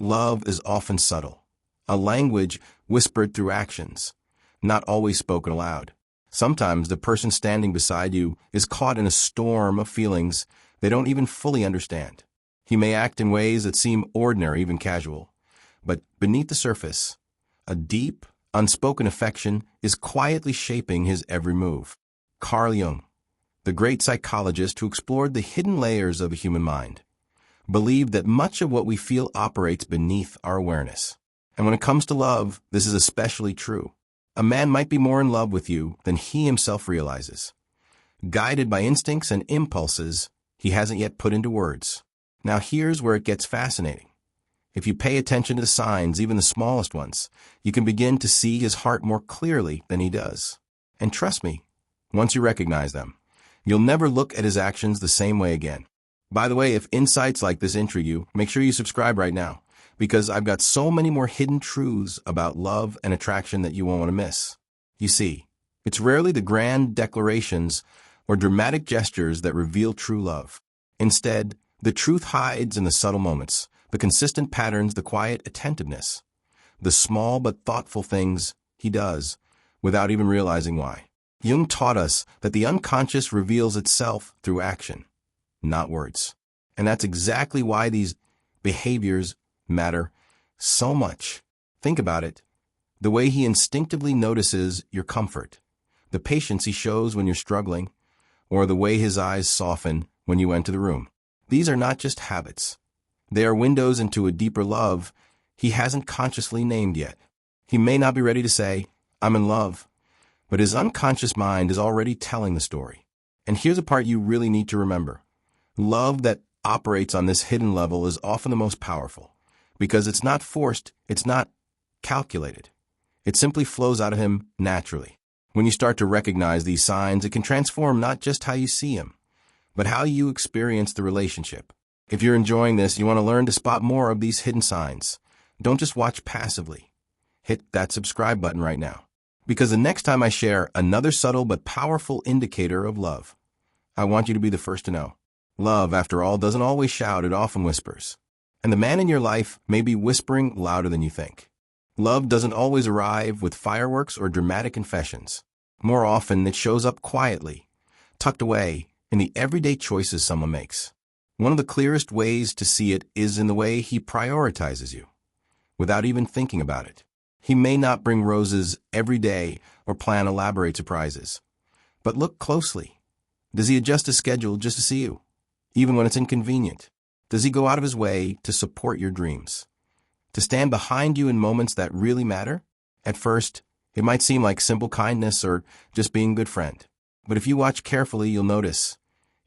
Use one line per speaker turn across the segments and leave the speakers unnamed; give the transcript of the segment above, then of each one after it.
love is often subtle, a language whispered through actions, not always spoken aloud. Sometimes the person standing beside you is caught in a storm of feelings they don't even fully understand. He may act in ways that seem ordinary, even casual, but beneath the surface, a deep, unspoken affection is quietly shaping his every move. Carl Jung, the great psychologist who explored the hidden layers of the human mind, believed that much of what we feel operates beneath our awareness. And when it comes to love, this is especially true. A man might be more in love with you than he himself realizes, guided by instincts and impulses he hasn't yet put into words. Now here's where it gets fascinating. If you pay attention to the signs, even the smallest ones, you can begin to see his heart more clearly than he does. And trust me, once you recognize them, you'll never look at his actions the same way again. By the way, if insights like this intrigue you, make sure you subscribe right now, because I've got so many more hidden truths about love and attraction that you won't want to miss. You see, it's rarely the grand declarations or dramatic gestures that reveal true love. Instead, the truth hides in the subtle moments, the consistent patterns, the quiet attentiveness, the small but thoughtful things he does without even realizing why. Jung taught us that the unconscious reveals itself through action, not words. And that's exactly why these behaviors matter so much. Think about it. The way he instinctively notices your comfort, the patience he shows when you're struggling, or the way his eyes soften when you enter the room. These are not just habits. They are windows into a deeper love he hasn't consciously named yet. He may not be ready to say, "I'm in love," but his unconscious mind is already telling the story. And here's a part you really need to remember. Love that operates on this hidden level is often the most powerful, because it's not forced, it's not calculated. It simply flows out of him naturally. When you start to recognize these signs, it can transform not just how you see him, but how you experience the relationship. If you're enjoying this, you want to learn to spot more of these hidden signs. Don't just watch passively. Hit that subscribe button right now, because the next time I share another subtle but powerful indicator of love, I want you to be the first to know. Love, after all, doesn't always shout, it often whispers. And the man in your life may be whispering louder than you think. Love doesn't always arrive with fireworks or dramatic confessions. More often, it shows up quietly, tucked away in the everyday choices someone makes. One of the clearest ways to see it is in the way he prioritizes you, without even thinking about it. He may not bring roses every day or plan elaborate surprises. But look closely. Does he adjust his schedule just to see you, even when it's inconvenient? Does he go out of his way to support your dreams, to stand behind you in moments that really matter? At first, it might seem like simple kindness or just being a good friend. But if you watch carefully, you'll notice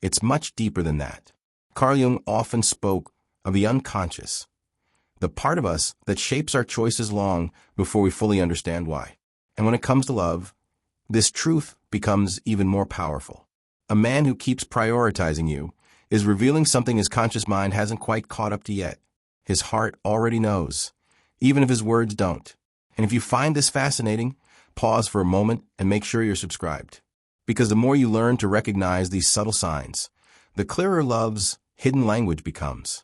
it's much deeper than that. Carl Jung often spoke of the unconscious, the part of us that shapes our choices long before we fully understand why. And when it comes to love, this truth becomes even more powerful. A man who keeps prioritizing you is revealing something his conscious mind hasn't quite caught up to yet. His heart already knows, even if his words don't. And if you find this fascinating, pause for a moment and make sure you're subscribed. Because the more you learn to recognize these subtle signs, the clearer love's hidden language becomes.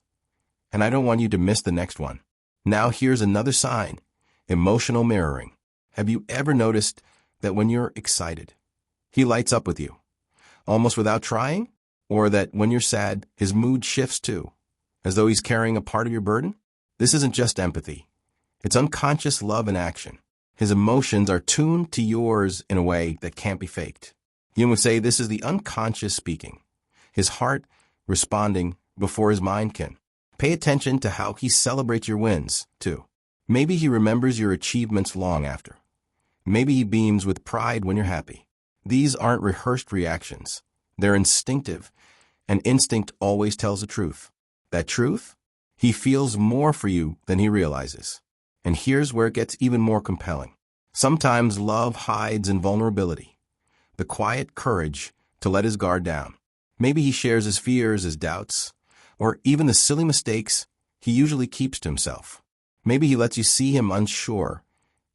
And I don't want you to miss the next one. Now here's another sign: emotional mirroring. Have you ever noticed that when you're excited, he lights up with you, almost without trying? Or that when you're sad, his mood shifts too, as though he's carrying a part of your burden? This isn't just empathy. It's unconscious love in action. His emotions are tuned to yours in a way that can't be faked. Jung would say this is the unconscious speaking, his heart responding before his mind can. Pay attention to how he celebrates your wins, too. Maybe he remembers your achievements long after. Maybe he beams with pride when you're happy. These aren't rehearsed reactions. They're instinctive, and instinct always tells the truth. That truth? He feels more for you than he realizes. And here's where it gets even more compelling. Sometimes love hides in vulnerability, the quiet courage to let his guard down. Maybe he shares his fears, his doubts, or even the silly mistakes he usually keeps to himself. Maybe he lets you see him unsure,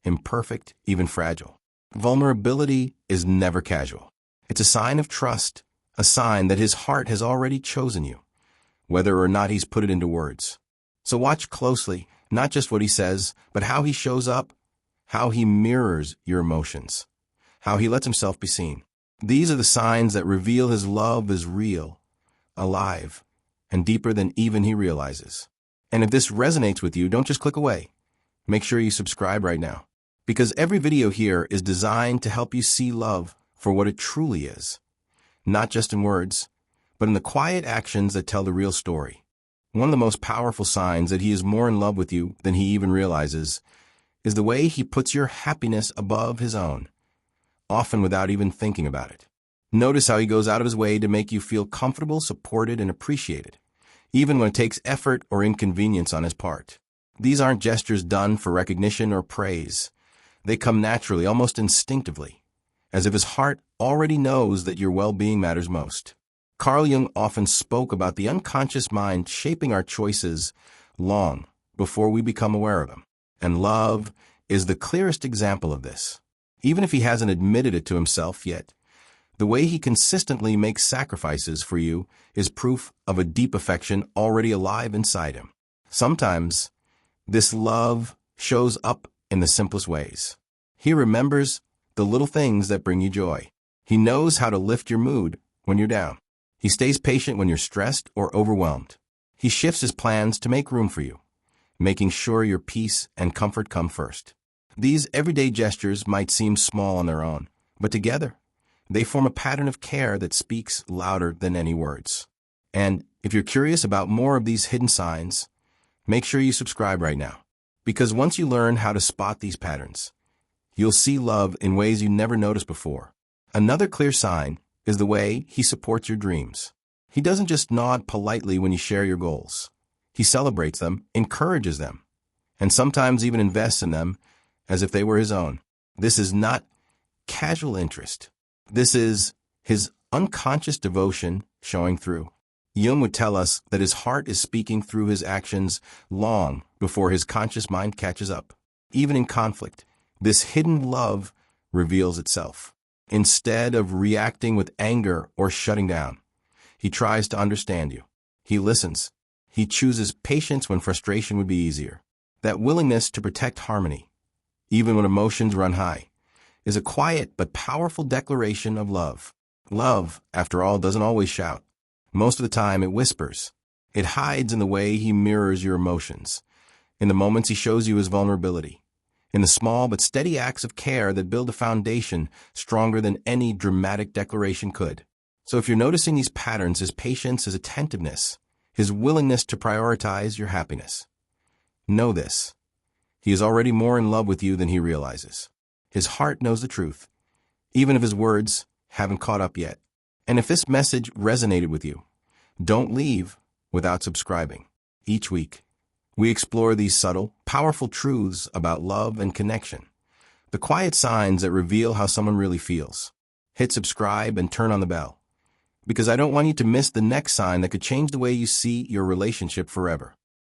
imperfect, even fragile. Vulnerability is never casual. It's a sign of trust, a sign that his heart has already chosen you, whether or not he's put it into words. So watch closely Not just what he says, but how he shows up, how he mirrors your emotions, how he lets himself be seen. These are the signs that reveal his love is real, alive, and deeper than even he realizes. And if this resonates with you, don't just click away. Make sure you subscribe right now, because every video here is designed to help you see love for what it truly is, not just in words, but in the quiet actions that tell the real story. One of the most powerful signs that he is more in love with you than he even realizes is the way he puts your happiness above his own, often without even thinking about it. Notice how he goes out of his way to make you feel comfortable, supported, and appreciated, even when it takes effort or inconvenience on his part. These aren't gestures done for recognition or praise. They come naturally, almost instinctively, as if his heart already knows that your well-being matters most. Carl Jung often spoke about the unconscious mind shaping our choices long before we become aware of them. And love is the clearest example of this. Even if he hasn't admitted it to himself yet, the way he consistently makes sacrifices for you is proof of a deep affection already alive inside him. Sometimes, this love shows up in the simplest ways. He remembers the little things that bring you joy. He knows how to lift your mood when you're down. He stays patient when you're stressed or overwhelmed. He shifts his plans to make room for you, making sure your peace and comfort come first. These everyday gestures might seem small on their own, but together, they form a pattern of care that speaks louder than any words. And if you're curious about more of these hidden signs, make sure you subscribe right now, because once you learn how to spot these patterns, you'll see love in ways you never noticed before. Another clear sign is the way he supports your dreams. He doesn't just nod politely when you share your goals. He celebrates them, encourages them, and sometimes even invests in them as if they were his own. This is not casual interest. This is his unconscious devotion showing through. Jung would tell us that his heart is speaking through his actions long before his conscious mind catches up. Even in conflict, this hidden love reveals itself. Instead of reacting with anger or shutting down, he tries to understand you. He listens. He chooses patience when frustration would be easier. That willingness to protect harmony, even when emotions run high, is a quiet but powerful declaration of love. Love, after all, doesn't always shout. Most of the time, it whispers. It hides in the way he mirrors your emotions, in the moments he shows you his vulnerability, in the small but steady acts of care that build a foundation stronger than any dramatic declaration could. So if you're noticing these patterns, his patience, his attentiveness, his willingness to prioritize your happiness, know this: he is already more in love with you than he realizes. His heart knows the truth, even if his words haven't caught up yet. And if this message resonated with you, don't leave without subscribing. Each week, we explore these subtle, powerful truths about love and connection, the quiet signs that reveal how someone really feels. Hit subscribe and turn on the bell, because I don't want you to miss the next sign that could change the way you see your relationship forever.